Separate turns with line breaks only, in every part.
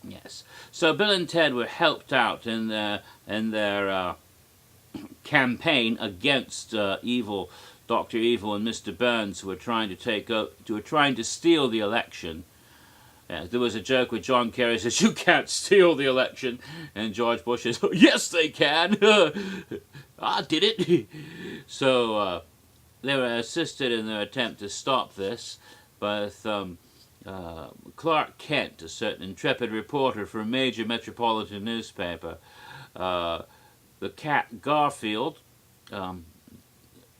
Yes. So Bill and Ted were helped out in their campaign against evil Dr. Evil and Mr. Burns, who were trying to steal the election. There was a joke where John Kerry says, "You can't steal the election," and George Bush says, "Oh, yes, they can." I did it. So they were assisted in their attempt to stop this, but Clark Kent, a certain intrepid reporter for a major metropolitan newspaper, the cat Garfield, who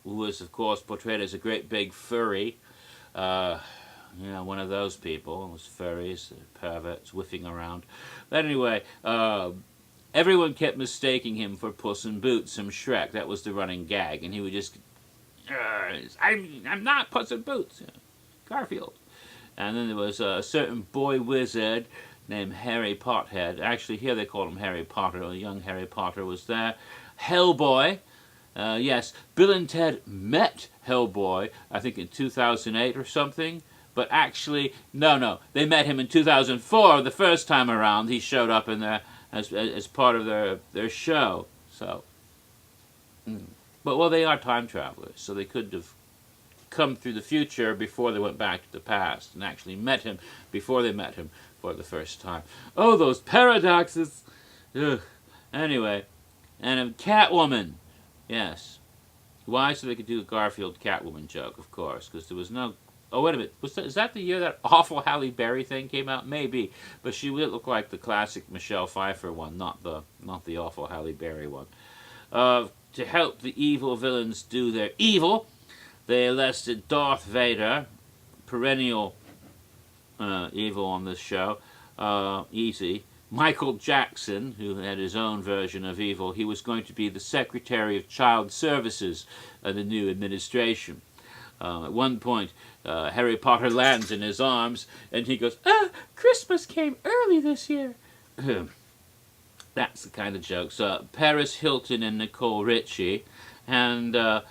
was, of course, portrayed as a great big furry, one of those people. It was furries, perverts, whiffing around. But anyway, everyone kept mistaking him for Puss in Boots from Shrek. That was the running gag, and he would just, I'm not Puss in Boots, Garfield. And then there was a certain boy wizard named Harry Pothead. Actually, here they called him Harry Potter. A young Harry Potter was there. Hellboy. Yes, Bill and Ted met Hellboy, I think in 2008 or something. But actually, no, they met him in 2004. The first time around, he showed up in there as part of their show. So, but well, they are time travelers, so they could have come through the future before they went back to the past and actually met him before they met him for the first time. Oh, those paradoxes! Ugh. Anyway, and Catwoman, yes. Why? So they could do a Garfield Catwoman joke, of course, because there was no. Oh, wait a minute. Is that the year that awful Halle Berry thing came out? Maybe, but she would look like the classic Michelle Pfeiffer one, not the awful Halle Berry one. To help the evil villains do their evil, they enlisted Darth Vader, perennial evil on this show, easy. Michael Jackson, who had his own version of evil, he was going to be the Secretary of Child Services of the new administration. At one point, Harry Potter lands in his arms, and he goes, Christmas came early this year. That's the kind of jokes. Paris Hilton and Nicole Richie, and the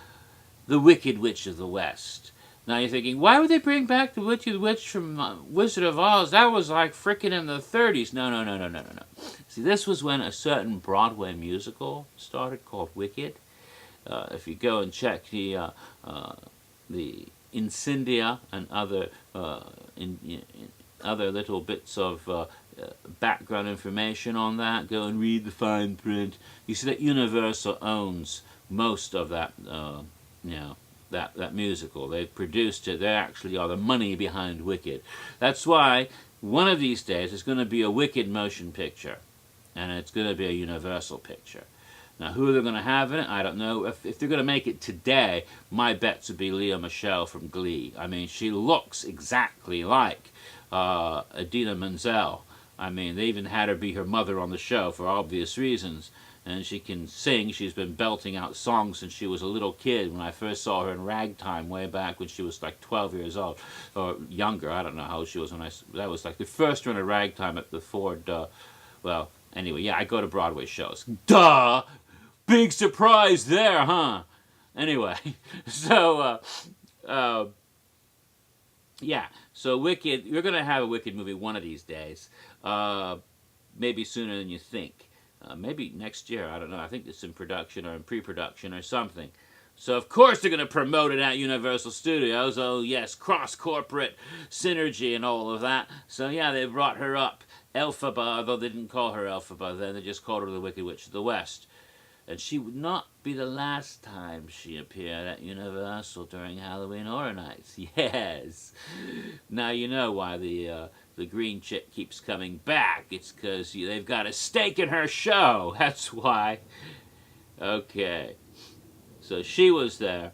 Wicked Witch of the West. Now you're thinking, why would they bring back the Wicked Witch from Wizard of Oz? That was like frickin' in the 30s. No. See, this was when a certain Broadway musical started called Wicked. If you go and check the Incendia and other other little bits of background information on that, go and read the fine print. You see that Universal owns most of that, that musical. They've produced it. They actually are the money behind Wicked. That's why one of these days there's going to be a Wicked motion picture, and it's going to be a Universal picture. Now, who they're going to have in it, I don't know. If they're going to make it today, my bets would be Lea Michele from Glee. I mean, she looks exactly like Idina Menzel. I mean, they even had her be her mother on the show for obvious reasons. And she can sing. She's been belting out songs since she was a little kid. When I first saw her in Ragtime way back when she was like 12 years old. Or younger. I don't know how old she was when that was like the first run of Ragtime at the Ford, well, anyway, yeah, I go to Broadway shows. Duh! Big surprise there, huh? Anyway, so, yeah, so Wicked, you're going to have a Wicked movie one of these days. Maybe sooner than you think. Maybe next year, I don't know. I think it's in production or in pre-production or something. So, of course, they're going to promote it at Universal Studios. Oh, yes, cross-corporate synergy and all of that. So, yeah, they brought her up. Elphaba, although they didn't call her Elphaba then, they just called her the Wicked Witch of the West. And she would not be the last time she appeared at Universal during Halloween Horror Nights. Yes. Now you know why the green chick keeps coming back. It's because they've got a stake in her show. That's why. Okay. So she was there.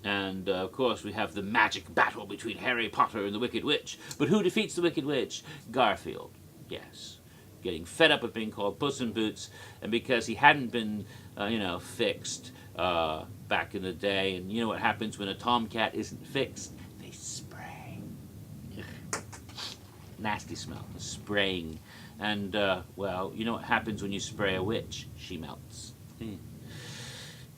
And, of course, we have the magic battle between Harry Potter and the Wicked Witch. But who defeats the Wicked Witch? Garfield. Yes. Getting fed up with being called Puss in Boots, and because he hadn't been, fixed back in the day. And you know what happens when a tomcat isn't fixed? They spray. Nasty smell, spraying. And, well, you know what happens when you spray a witch? She melts.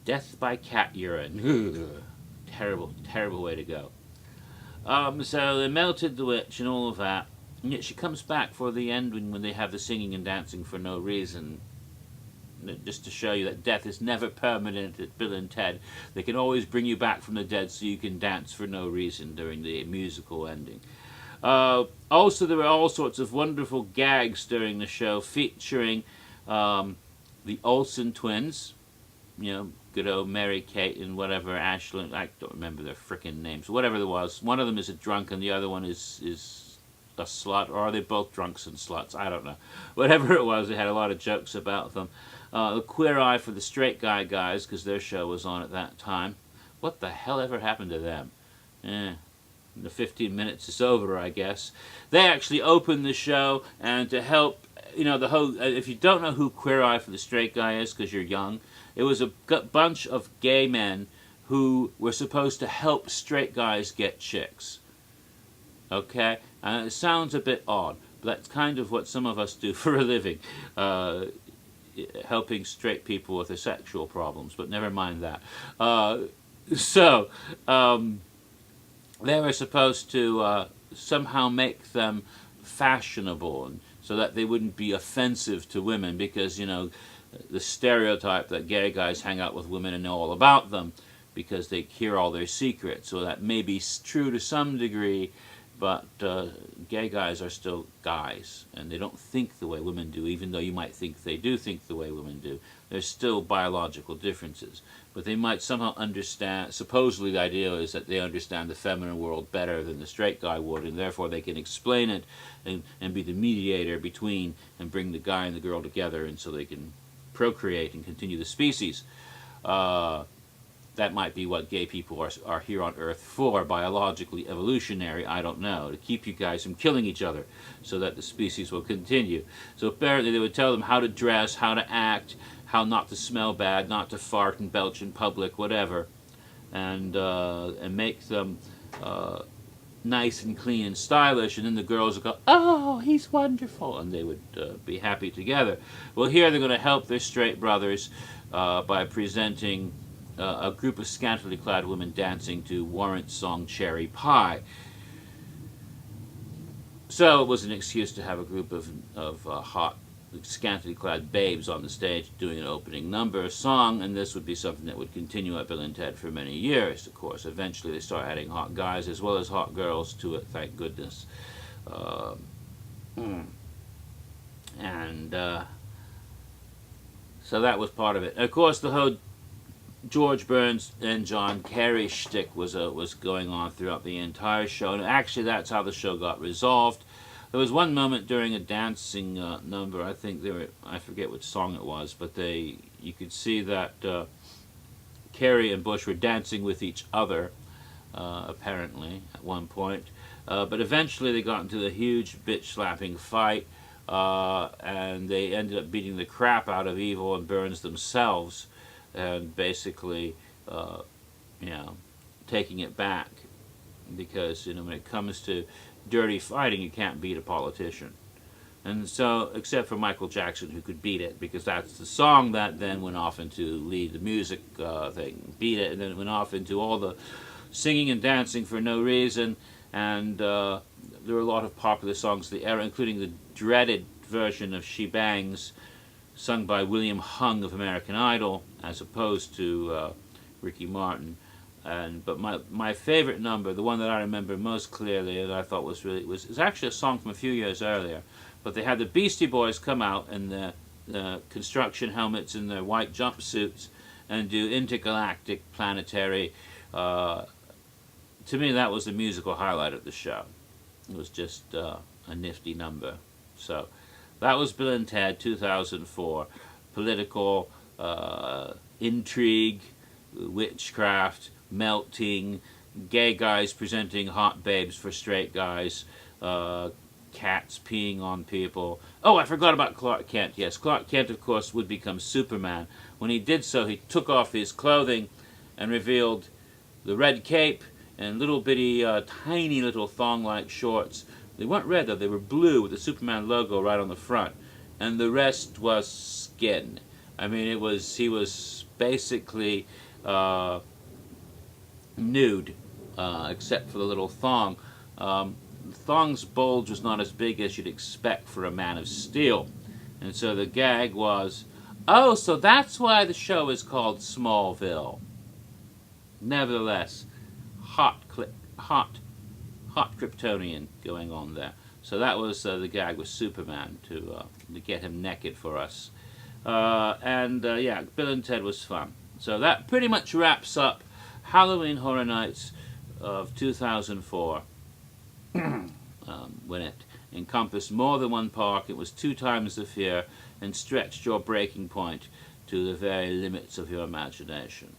Death by cat urine. Terrible, terrible way to go. So they melted the witch and all of that. And yet she comes back for the end when they have the singing and dancing for no reason. Just to show you that death is never permanent at Bill and Ted. They can always bring you back from the dead so you can dance for no reason during the musical ending. Also, there were all sorts of wonderful gags during the show featuring the Olsen twins, you know, good old Mary Kate and whatever, Ashlyn, I don't remember their frickin' names, whatever there was. One of them is a drunk and the other one is a slut, or are they both drunks and sluts? I don't know. Whatever it was, they had a lot of jokes about them. The Queer Eye for the Straight Guy guys, because their show was on at that time. What the hell ever happened to them? The 15 minutes is over, I guess. They actually opened the show, and to help, you know, the whole, if you don't know who Queer Eye for the Straight Guy is because you're young, it was a bunch of gay men who were supposed to help straight guys get chicks. Okay? And it sounds a bit odd, but that's kind of what some of us do for a living. Helping straight people with their sexual problems, but never mind that. They were supposed to somehow make them fashionable, and so that they wouldn't be offensive to women, because, you know, the stereotype that gay guys hang out with women and know all about them because they hear all their secrets. So that may be true to some degree, but gay guys are still guys, and they don't think the way women do, even though you might think they do think the way women do. There's still biological differences, but they might somehow understand, supposedly the idea is that they understand the feminine world better than the straight guy would, and therefore they can explain it and be the mediator between and bring the guy and the girl together, and so they can procreate and continue the species. That might be what gay people are here on Earth for, biologically, evolutionary, I don't know, to keep you guys from killing each other so that the species will continue. So apparently they would tell them how to dress, how to act, how not to smell bad, not to fart and belch in public, whatever, and make them nice and clean and stylish, and then the girls would go, "Oh, he's wonderful," and they would be happy together. Well, here they're going to help their straight brothers by presenting a group of scantily clad women dancing to Warrant's song Cherry Pie. So it was an excuse to have a group of hot, scantily clad babes on the stage doing an opening number, a song, and this would be something that would continue at Bill and Ted for many years, of course. Eventually they start adding hot guys as well as hot girls to it, thank goodness. So that was part of it. And of course, the whole George Burns and John Kerry shtick was going on throughout the entire show, and actually that's how the show got resolved. There was one moment during a dancing number, I think I forget which song it was, but you could see that Kerry and Bush were dancing with each other, apparently, at one point. But eventually they got into the huge bitch-slapping fight, and they ended up beating the crap out of Evil and Burns themselves, and basically, you know, taking it back, because, you know, when it comes to dirty fighting, you can't beat a politician. And so, except for Michael Jackson, who could beat it, because that's the song that then went off into lead the music thing, beat it, and then it went off into all the singing and dancing for no reason, and there were a lot of popular songs of the era, including the dreaded version of She Bangs, sung by William Hung of American Idol, as opposed to Ricky Martin. But my favorite number, the one that I remember most clearly, and I thought was actually a song from a few years earlier. But they had the Beastie Boys come out in the construction helmets and their white jumpsuits and do Intergalactic Planetary. To me, that was the musical highlight of the show. It was just a nifty number. So that was Bill and Ted, 2004. Political, intrigue, witchcraft, melting, gay guys presenting hot babes for straight guys, cats peeing on people. Oh, I forgot about Clark Kent. Yes, Clark Kent, of course, would become Superman. When he did so, he took off his clothing and revealed the red cape and little bitty, tiny little thong-like shorts. They weren't red, though. They were blue with the Superman logo right on the front. And the rest was skin. I mean, he was basically nude, except for the little thong. The Thong's bulge was not as big as you'd expect for a Man of Steel. And so the gag was, oh, so that's why the show is called Smallville. Nevertheless, hot Kryptonian going on there. So that was the gag with Superman to get him naked for us. Yeah, Bill and Ted was fun. So that pretty much wraps up Halloween Horror Nights of 2004. When it encompassed more than one park, it was 2 times the fear and stretched your breaking point to the very limits of your imagination.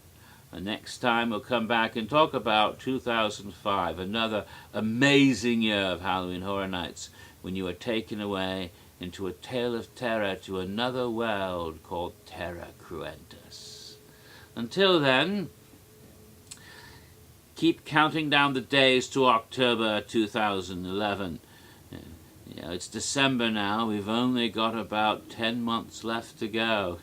And next time we'll come back and talk about 2005, another amazing year of Halloween Horror Nights, when you were taken away into a tale of terror to another world called Terra Cruentus. Until then, keep counting down the days to October 2011. You know, it's December now. We've only got about 10 months left to go.